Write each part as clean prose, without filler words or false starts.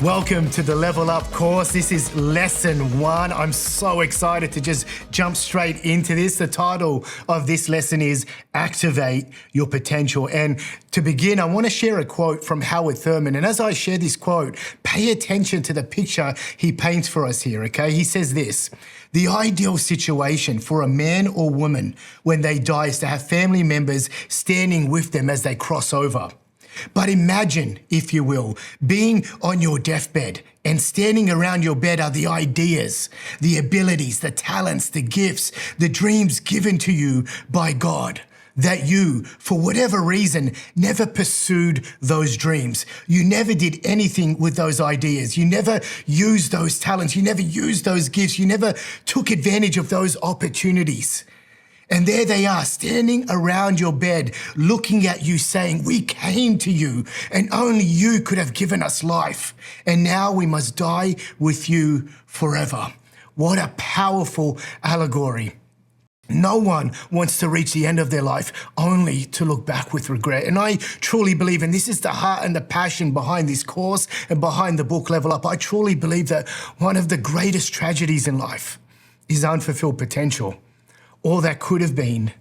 Welcome to the Level Up course. This is lesson 1. I'm so excited to just jump straight into this. The title of this lesson is Activate Your Potential. And to begin, I want to share a quote from Howard Thurman. And as I share this quote, pay attention to the picture he paints for us here, okay? He says this: the ideal situation for a man or woman when they die is to have family members standing with them as they cross over. But imagine, if you will, being on your deathbed and standing around your bed are the ideas, the abilities, the talents, the gifts, the dreams given to you by God, that you, for whatever reason, never pursued those dreams. You never did anything with those ideas. You never used those talents. You never used those gifts. You never took advantage of those opportunities. And there they are, standing around your bed, looking at you saying, we came to you and only you could have given us life. And now we must die with you forever. What a powerful allegory. No one wants to reach the end of their life only to look back with regret. And I truly believe, and this is the heart and the passion behind this course and behind the book Level Up, I truly believe that one of the greatest tragedies in life is unfulfilled potential. All that could have been,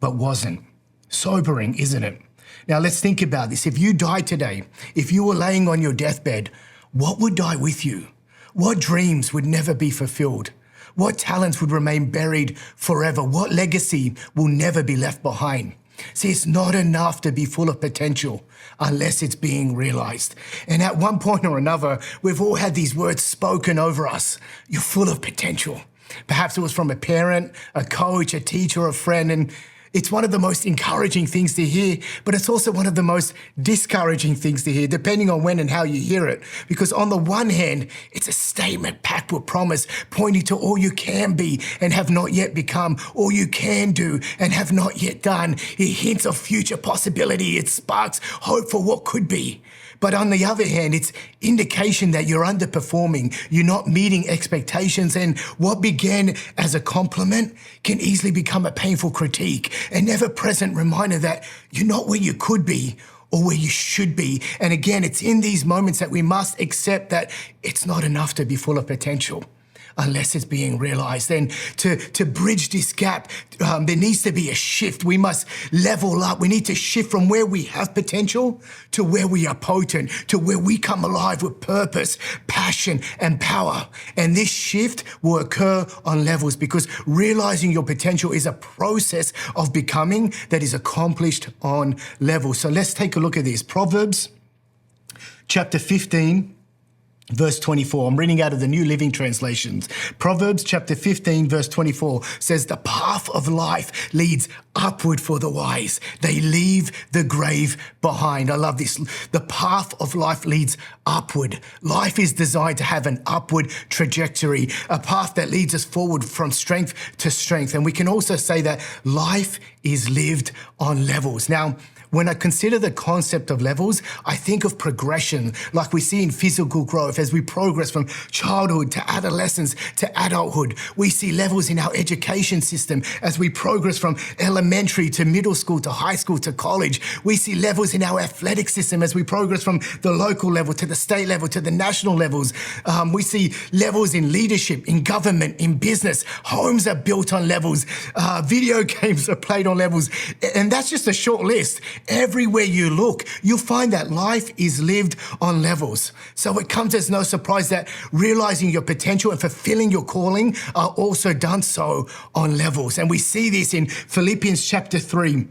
but wasn't. Sobering, isn't it? Now let's think about this. If you died today, if you were laying on your deathbed, what would die with you? What dreams would never be fulfilled? What talents would remain buried forever? What legacy will never be left behind? See, it's not enough to be full of potential unless it's being realized. And at one point or another, we've all had these words spoken over us. You're full of potential. Perhaps it was from a parent, a coach, a teacher, a friend, and it's one of the most encouraging things to hear, but it's also one of the most discouraging things to hear, depending on when and how you hear it. Because on the one hand, it's a statement packed with promise, pointing to all you can be and have not yet become, all you can do and have not yet done. It hints of future possibility. It sparks hope for what could be. But on the other hand, it's indication that you're underperforming, you're not meeting expectations, and what began as a compliment can easily become a painful critique, an ever-present reminder that you're not where you could be or where you should be. And again, it's in these moments that we must accept that it's not enough to be full of potential unless it's being realized. And to bridge this gap, there needs to be a shift. We must level up. We need to shift from where we have potential to where we are potent, to where we come alive with purpose, passion, and power. And this shift will occur on levels because realizing your potential is a process of becoming that is accomplished on levels. So let's take a look at this. Proverbs chapter 15, Verse 24, I'm reading out of the New Living Translations. Proverbs chapter 15, verse 24 says, the path of life leads upward for the wise. They leave the grave behind. I love this. The path of life leads upward. Life is designed to have an upward trajectory, a path that leads us forward from strength to strength. And we can also say that life is lived on levels. Now, when I consider the concept of levels, I think of progression like we see in physical growth as we progress from childhood to adolescence to adulthood. We see levels in our education system as we progress from elementary to middle school to high school to college. We see levels in our athletic system as we progress from the local level to the state level to the national levels. We see levels in leadership, in government, in business. Homes are built on levels. Video games are played on levels. And that's just a short list. Everywhere you look, you'll find that life is lived on levels. So it comes as no surprise that realizing your potential and fulfilling your calling are also done so on levels. And we see this in Philippians chapter 3.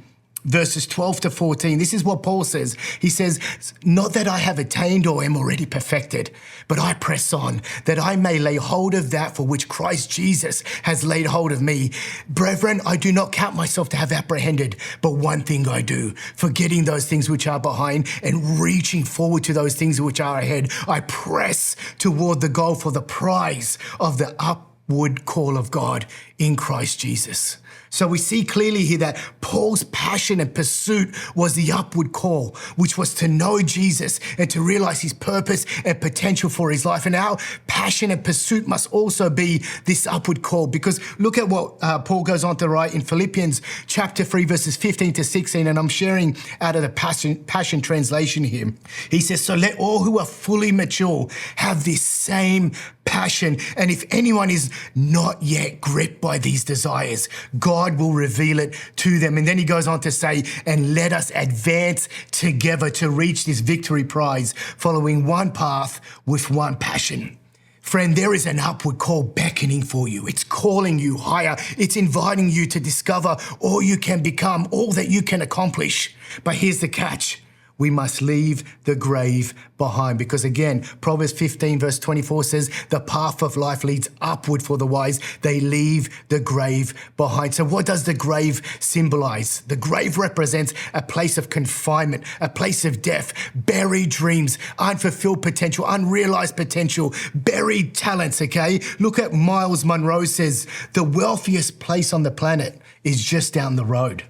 Verses 12 to 14, this is what Paul says. He says, not that I have attained or am already perfected, but I press on, that I may lay hold of that for which Christ Jesus has laid hold of me. Brethren, I do not count myself to have apprehended, but one thing I do, forgetting those things which are behind and reaching forward to those things which are ahead. I press toward the goal for the prize of the upward call of God in Christ Jesus. So we see clearly here that Paul's passion and pursuit was the upward call, which was to know Jesus and to realize his purpose and potential for his life. And our passion and pursuit must also be this upward call, because look at what Paul goes on to write in Philippians chapter 3, verses 15 to 16. And I'm sharing out of the Passion Translation here. He says, so let all who are fully mature have this same passion. And if anyone is not yet gripped by these desires, God will reveal it to them. And then he goes on to say, and let us advance together to reach this victory prize, following one path with one passion. Friend, there is an upward call beckoning for you. It's calling you higher. It's inviting you to discover all you can become, all that you can accomplish. But here's the catch. We must leave the grave behind, because again, Proverbs 15 verse 24 says, the path of life leads upward for the wise. They leave the grave behind. So what does the grave symbolize? The grave represents a place of confinement, a place of death, buried dreams, unfulfilled potential, unrealized potential, buried talents, okay? Look at Miles Monroe says, the wealthiest place on the planet is just down the road.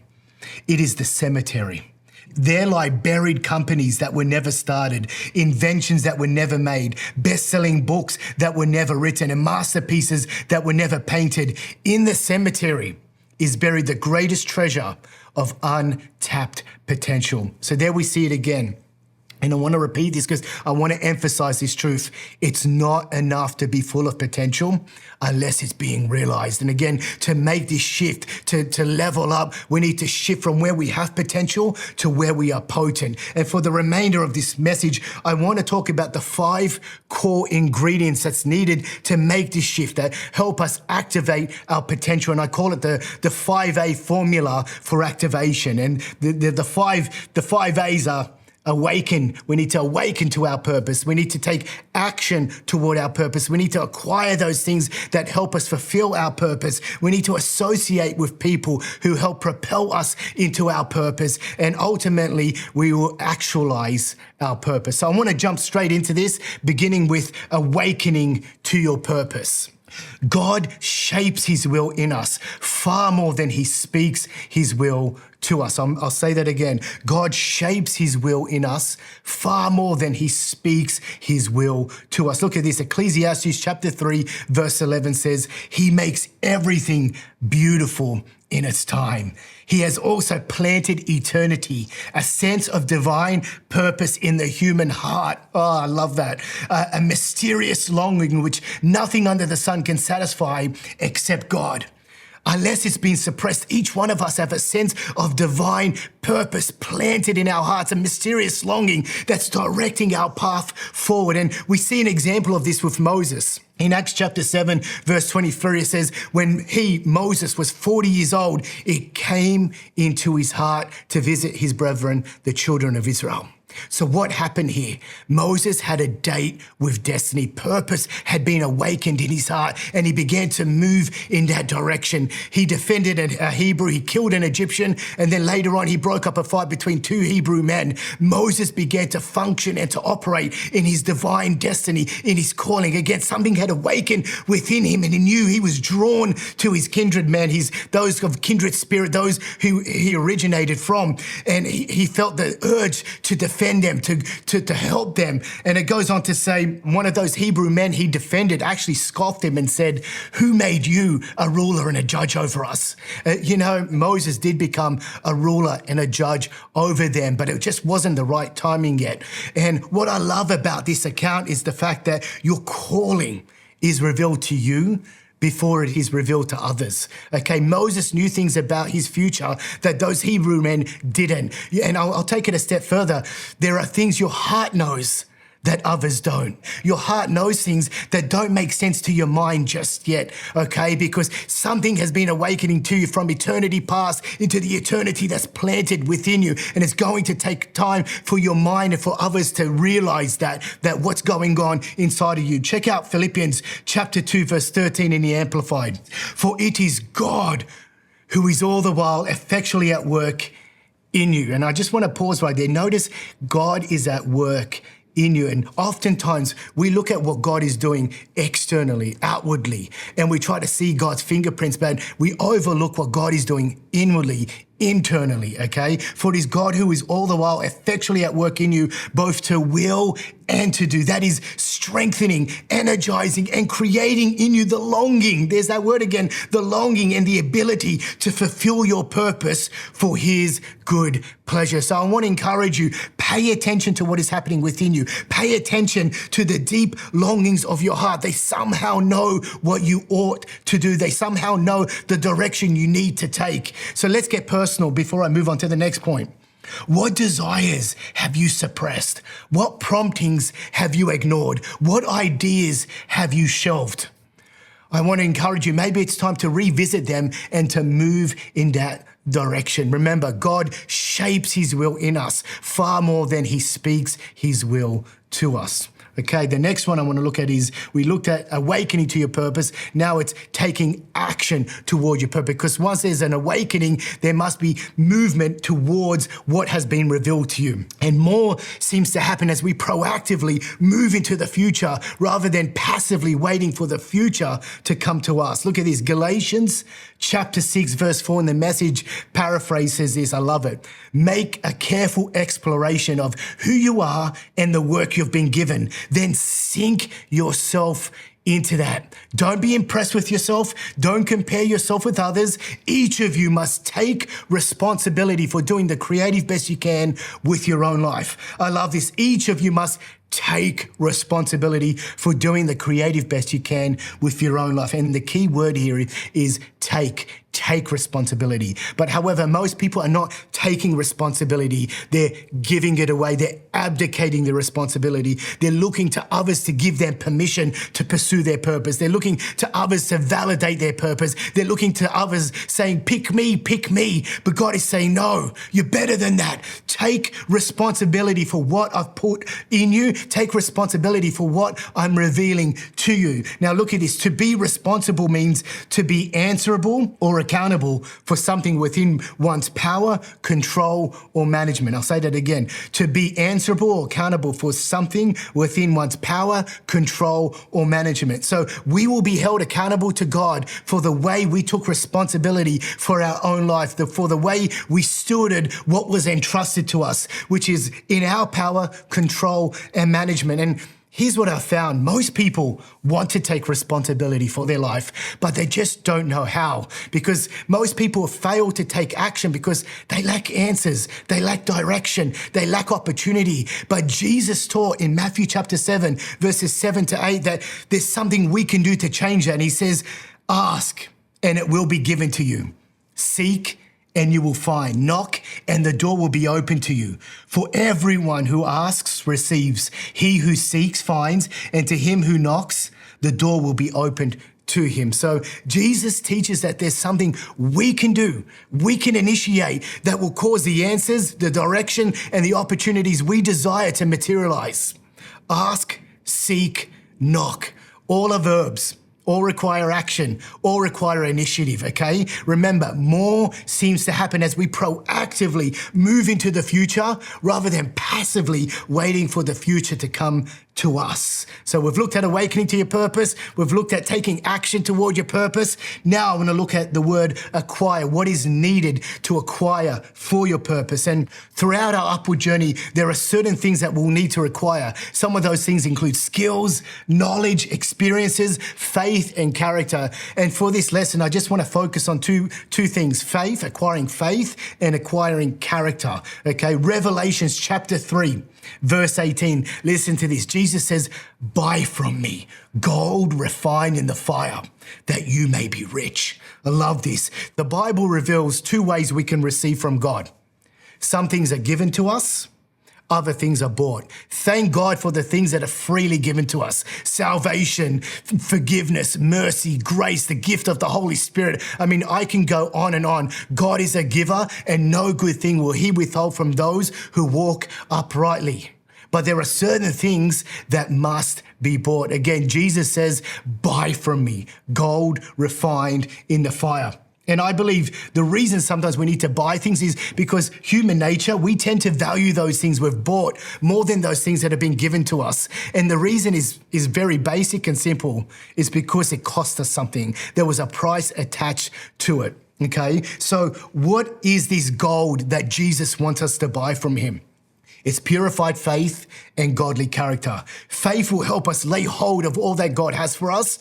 It is the cemetery. There lie buried companies that were never started, inventions that were never made, best-selling books that were never written, and masterpieces that were never painted. In the cemetery is buried the greatest treasure of untapped potential. So there we see it again. And I want to repeat this because I want to emphasize this truth. It's not enough to be full of potential unless it's being realized. And again, to make this shift, to level up, we need to shift from where we have potential to where we are potent. And for the remainder of this message, I want to talk about the 5 core ingredients that's needed to make this shift, that help us activate our potential. And I call it the 5A formula for activation. And the five A's are: awaken. We need to awaken to our purpose. We need to take action toward our purpose. We need to acquire those things that help us fulfill our purpose. We need to associate with people who help propel us into our purpose. And ultimately, we will actualize our purpose. So I want to jump straight into this, beginning with awakening to your purpose. God shapes his will in us far more than he speaks his will to us. I'll say that again. God shapes his will in us far more than he speaks his will to us. Look at this. Ecclesiastes chapter 3, verse 11 says, he makes everything beautiful in its time. He has also planted eternity, a sense of divine purpose in the human heart. Oh, I love that. A mysterious longing which nothing under the sun can satisfy except God. Unless it's been suppressed, each one of us have a sense of divine purpose planted in our hearts, a mysterious longing that's directing our path forward. And we see an example of this with Moses. In Acts chapter 7, verse 23, it says, when Moses, was 40 years old, it came into his heart to visit his brethren, the children of Israel. So what happened here? Moses had a date with destiny. Purpose had been awakened in his heart, and he began to move in that direction. He defended a Hebrew, he killed an Egyptian, and then later on he broke up a fight between 2 Hebrew men. Moses began to function and to operate in his divine destiny, in his calling. Again, something had awakened within him, and he knew he was drawn to his kindred men, those of kindred spirit, those who he originated from. And he felt the urge to defend them, to help them. And it goes on to say, one of those Hebrew men he defended actually scoffed him and said, who made you a ruler and a judge over us? Moses did become a ruler and a judge over them, but it just wasn't the right timing yet. And what I love about this account is the fact that your calling is revealed to you before it is revealed to others. Okay, Moses knew things about his future that those Hebrew men didn't. And I'll take it a step further. There are things your heart knows that others don't. Your heart knows things that don't make sense to your mind just yet, okay? Because something has been awakening to you from eternity past into the eternity that's planted within you. And it's going to take time for your mind and for others to realize that what's going on inside of you. Check out Philippians chapter 2, verse 13 in the Amplified. For it is God who is all the while effectually at work in you. And I just want to pause right there. Notice God is at work in you. And oftentimes we look at what God is doing externally, outwardly, and we try to see God's fingerprints, but we overlook what God is doing inwardly, internally, okay? For it is God who is all the while effectually at work in you, both to will and to do. That is strengthening, energizing, and creating in you the longing. There's that word again, the longing and the ability to fulfill your purpose for His good pleasure. So I want to encourage you, pay attention to what is happening within you. Pay attention to the deep longings of your heart. They somehow know what you ought to do. They somehow know the direction you need to take. So let's get personal before I move on to the next point. What desires have you suppressed? What promptings have you ignored? What ideas have you shelved? I want to encourage you, maybe it's time to revisit them and to move in that direction. Remember, God shapes His will in us far more than He speaks His will to us. Okay, the next one I want to look at is, we looked at awakening to your purpose. Now it's taking action toward your purpose. Because once there's an awakening, there must be movement towards what has been revealed to you. And more seems to happen as we proactively move into the future rather than passively waiting for the future to come to us. Look at this, Galatians chapter 6, verse 4, in the Message paraphrase says this, I love it. Make a careful exploration of who you are and the work you've been given. Then sink yourself into that. Don't be impressed with yourself. Don't compare yourself with others. Each of you must take responsibility for doing the creative best you can with your own life. I love this. Each of you must take responsibility for doing the creative best you can with your own life. And the key word here is take responsibility. But however, most people are not taking responsibility. They're giving it away. They're abdicating the responsibility. They're looking to others to give them permission to pursue their purpose. They're looking to others to validate their purpose. They're looking to others saying, pick me, pick me. But God is saying, no, you're better than that. Take responsibility for what I've put in you. Take responsibility for what I'm revealing to you. Now look at this. To be responsible means to be answerable or accountable for something within one's power, control, or management. I'll say that again. To be answerable or accountable for something within one's power, control, or management. So we will be held accountable to God for the way we took responsibility for our own life, for the way we stewarded what was entrusted to us, which is in our power, control, and management. And here's what I've found. Most people want to take responsibility for their life, but they just don't know how, because most people fail to take action because they lack answers, they lack direction, they lack opportunity. But Jesus taught in Matthew chapter 7, verses 7 to 8, that there's something we can do to change that. And he says, ask and it will be given to you. Seek and you will find. Knock, and the door will be open to you. For everyone who asks receives. He who seeks finds, and to him who knocks, the door will be opened to him. So Jesus teaches that there's something we can do, we can initiate that will cause the answers, the direction, and the opportunities we desire to materialize. Ask, seek, knock. All are verbs. All require action, all require initiative, okay? Remember, more seems to happen as we proactively move into the future rather than passively waiting for the future to come to us. So we've looked at awakening to your purpose. We've looked at taking action toward your purpose. Now I want to look at the word acquire, what is needed to acquire for your purpose. And throughout our upward journey, there are certain things that we'll need to acquire. Some of those things include skills, knowledge, experiences, faith, and character. And for this lesson, I just want to focus on two things: faith, acquiring faith, and acquiring character. Okay, Revelations chapter 3. Verse 18, listen to this. Jesus says, buy from me gold refined in the fire, that you may be rich. I love this. The Bible reveals two ways we can receive from God. Some things are given to us, other things are bought. Thank God for the things that are freely given to us. Salvation, forgiveness, mercy, grace, the gift of the Holy Spirit. I mean, I can go on and on. God is a giver, and no good thing will he withhold from those who walk uprightly. But there are certain things that must be bought. Again, Jesus says, buy from me gold refined in the fire. And I believe the reason sometimes we need to buy things is because human nature, we tend to value those things we've bought more than those things that have been given to us. And the reason is very basic and simple. It's because it cost us something. There was a price attached to it, okay? So what is this gold that Jesus wants us to buy from him? It's purified faith and godly character. Faith will help us lay hold of all that God has for us.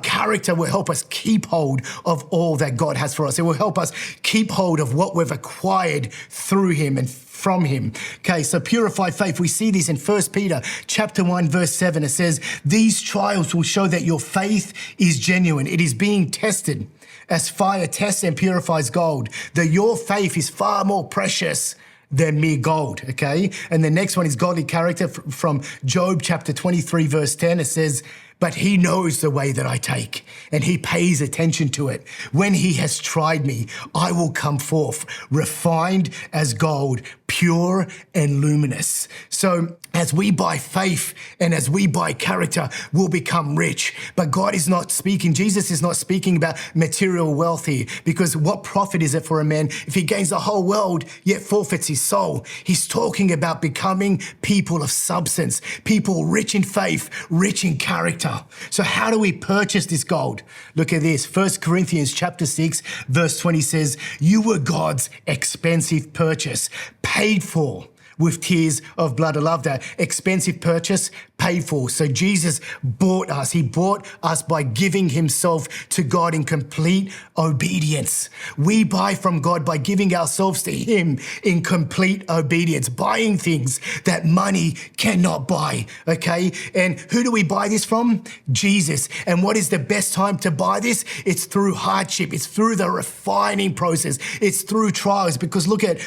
Character will help us keep hold of all that God has for us. It will help us keep hold of what we've acquired through him and from him. Okay, so purified faith, we see this in 1 Peter chapter 1, verse 7. It says, these trials will show that your faith is genuine. It is being tested as fire tests and purifies gold. That your faith is far more precious than mere gold, okay? And the next one is godly character from Job chapter 23, verse 10. It says, but he knows the way that I take, and he pays attention to it. When he has tried me, I will come forth, refined as gold, pure and luminous. So as we buy faith and as we buy character, we'll become rich. But God is not speaking, Jesus is not speaking about material wealth here, because what profit is it for a man if he gains the whole world yet forfeits his soul? He's talking about becoming people of substance, people rich in faith, rich in character. So how do we purchase this gold? Look at this. 1 Corinthians chapter 6, verse 20 says, you were God's expensive purchase, paid for with tears of blood. I love that. Expensive purchase, paid for. So Jesus bought us. He bought us by giving himself to God in complete obedience. We buy from God by giving ourselves to him in complete obedience, buying things that money cannot buy, okay? And who do we buy this from? Jesus. And what is the best time to buy this? It's through hardship. It's through the refining process. It's through trials, because look at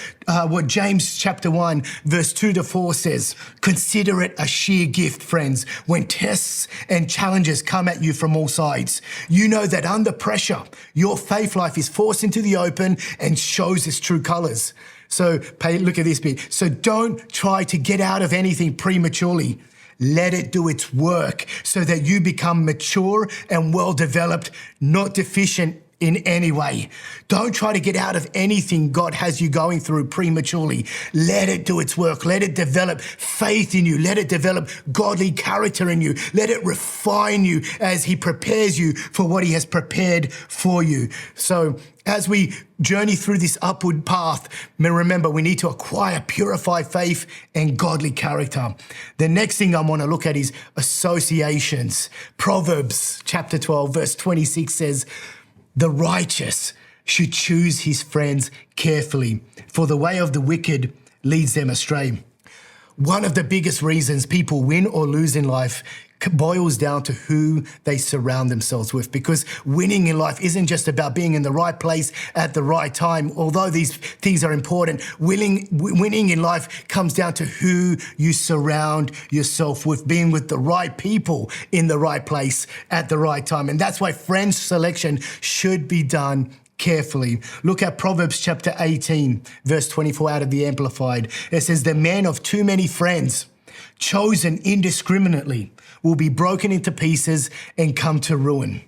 what James chapter 1, verse 2 to 4 says. Consider it a sheer gift, friends, when tests and challenges come at you from all sides. You know that under pressure, your faith life is forced into the open and shows its true colors. So look at this bit. So don't try to get out of anything prematurely. Let it do its work so that you become mature and well-developed, not deficient in any way. Don't try to get out of anything God has you going through prematurely. Let it do its work. Let it develop faith in you. Let it develop godly character in you. Let it refine you as he prepares you for what he has prepared for you. So as we journey through this upward path, remember, we need to acquire purified faith and godly character. The next thing I want to look at is associations. Proverbs chapter 12, verse 26 says, the righteous should choose his friends carefully, for the way of the wicked leads them astray. One of the biggest reasons people win or lose in life boils down to who they surround themselves with, because winning in life isn't just about being in the right place at the right time. Although these things are important, winning in life comes down to who you surround yourself with, being with the right people in the right place at the right time. And that's why friend selection should be done carefully. Look at Proverbs chapter 18, verse 24 out of the Amplified. It says, the man of too many friends, chosen indiscriminately, will be broken into pieces and come to ruin.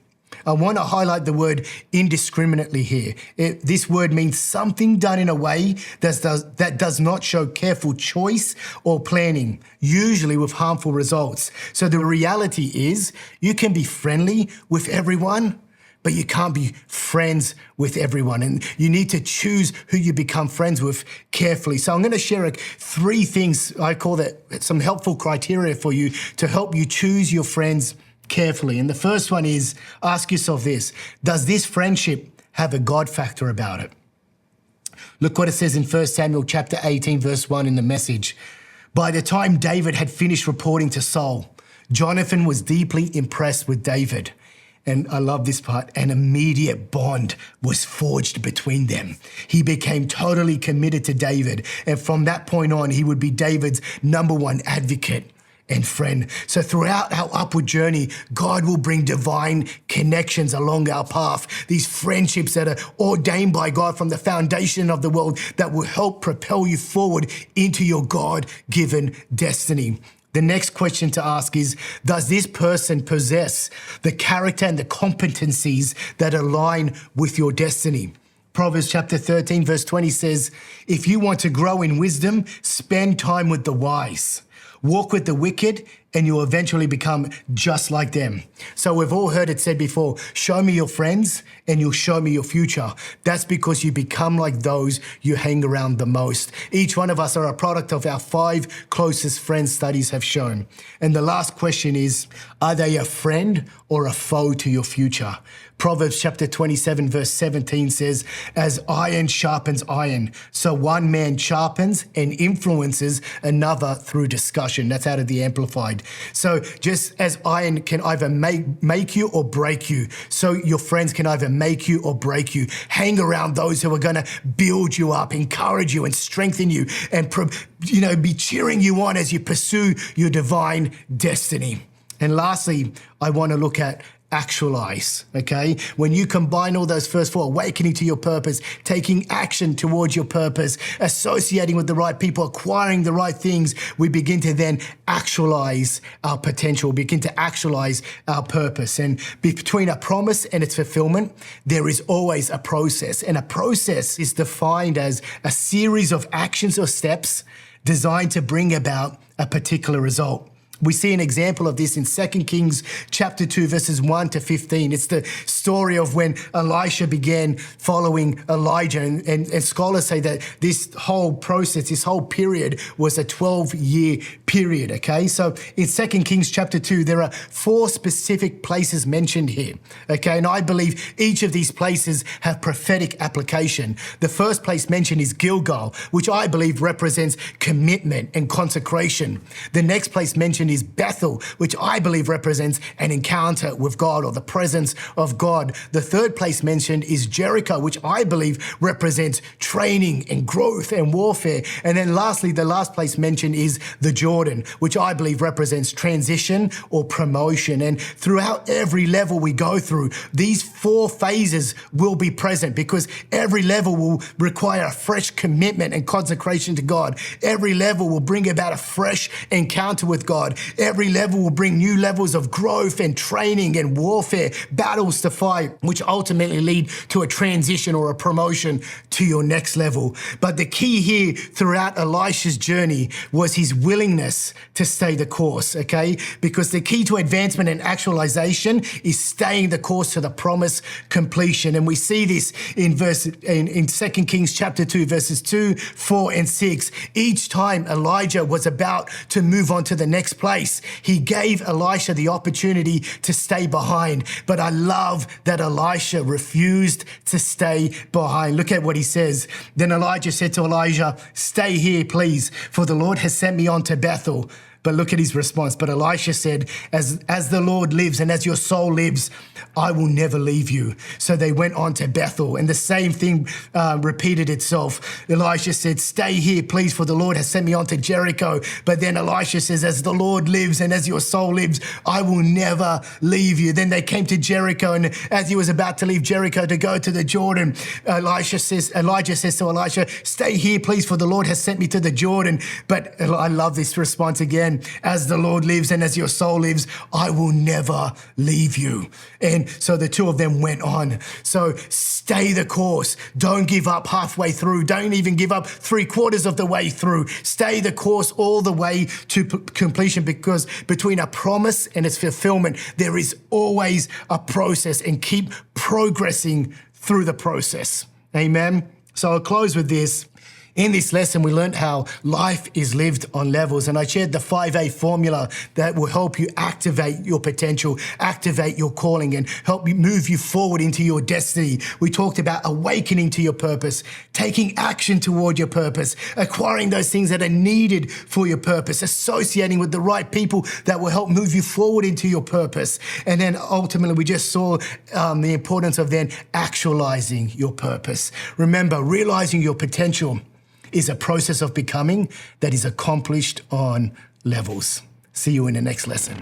I want to highlight the word indiscriminately here. This word means something done in a way that does not show careful choice or planning, usually with harmful results. So the reality is you can be friendly with everyone, but you can't be friends with everyone. And you need to choose who you become friends with carefully. So I'm going to share 3 things, I call that some helpful criteria for you to help you choose your friends carefully. And the first one is, ask yourself this: does this friendship have a God factor about it? Look what it says in 1 Samuel chapter 18, verse 1 in the Message. By the time David had finished reporting to Saul, Jonathan was deeply impressed with David. And I love this part, an immediate bond was forged between them. He became totally committed to David. And from that point on, he would be David's #1 advocate and friend. So throughout our upward journey, God will bring divine connections along our path. These friendships that are ordained by God from the foundation of the world that will help propel you forward into your God-given destiny. The next question to ask is, does this person possess the character and the competencies that align with your destiny? Proverbs chapter 13, verse 20 says, if you want to grow in wisdom, spend time with the wise. Walk with the wicked, and you'll eventually become just like them. So we've all heard it said before, show me your friends and you'll show me your future. That's because you become like those you hang around the most. Each one of us are a product of our 5 closest friends, studies have shown. And the last question is, are they a friend or a foe to your future? Proverbs chapter 27, verse 17 says, as iron sharpens iron, so one man sharpens and influences another through discussion. That's out of the Amplified. So just as iron can either make you or break you, so your friends can either make you or break you. Hang around those who are going to build you up, encourage you and strengthen you, and be cheering you on as you pursue your divine destiny. And lastly, I want to look at actualize, okay? When you combine all those first 4, awakening to your purpose, taking action towards your purpose, associating with the right people, acquiring the right things, we begin to then actualize our potential, begin to actualize our purpose. And between a promise and its fulfillment, there is always a process. And a process is defined as a series of actions or steps designed to bring about a particular result. We see an example of this in 2 Kings chapter 2, verses 1 to 15. It's the story of when Elisha began following Elijah. And scholars say that this whole process, this whole period was a 12-year period, okay? So in 2 Kings chapter 2, there are 4 specific places mentioned here, okay? And I believe each of these places have prophetic application. The first place mentioned is Gilgal, which I believe represents commitment and consecration. The next place mentioned is Bethel, which I believe represents an encounter with God or the presence of God. The third place mentioned is Jericho, which I believe represents training and growth and warfare. And then lastly, the last place mentioned is the Jordan, which I believe represents transition or promotion. And throughout every level we go through, these 4 phases will be present because every level will require a fresh commitment and consecration to God. Every level will bring about a fresh encounter with God. Every level will bring new levels of growth and training and warfare, battles to fight, which ultimately lead to a transition or a promotion to your next level. But the key here throughout Elisha's journey was his willingness to stay the course, okay? Because the key to advancement and actualization is staying the course to the promised completion. And we see this in 2 Kings chapter 2, verses 2, 4, and 6. Each time Elijah was about to move on to the next place, he gave Elisha the opportunity to stay behind. But I love that Elisha refused to stay behind. Look at what he says. Then Elijah said to Elijah, stay here, please, for the Lord has sent me on to Bethel. But look at his response. But Elisha said, as the Lord lives and as your soul lives, I will never leave you. So they went on to Bethel, and the same thing repeated itself. Elisha said, stay here, please, for the Lord has sent me on to Jericho. But then Elisha says, as the Lord lives and as your soul lives, I will never leave you. Then they came to Jericho, and as he was about to leave Jericho to go to the Jordan, Elijah says to Elisha, stay here, please, for the Lord has sent me to the Jordan. But I love this response again. As the Lord lives and as your soul lives, I will never leave you. And so the two of them went on. So stay the course. Don't give up halfway through. Don't even give up 3/4 of the way through. Stay the course all the way to completion, because between a promise and its fulfillment, there is always a process, and keep progressing through the process. Amen. So I'll close with this. In this lesson, we learned how life is lived on levels, and I shared the 5A formula that will help you activate your potential, activate your calling, and help you move you forward into your destiny. We talked about awakening to your purpose, taking action toward your purpose, acquiring those things that are needed for your purpose, associating with the right people that will help move you forward into your purpose. And then ultimately, we just saw the importance of then actualizing your purpose. Remember, realizing your potential is a process of becoming that is accomplished on levels. See you in the next lesson.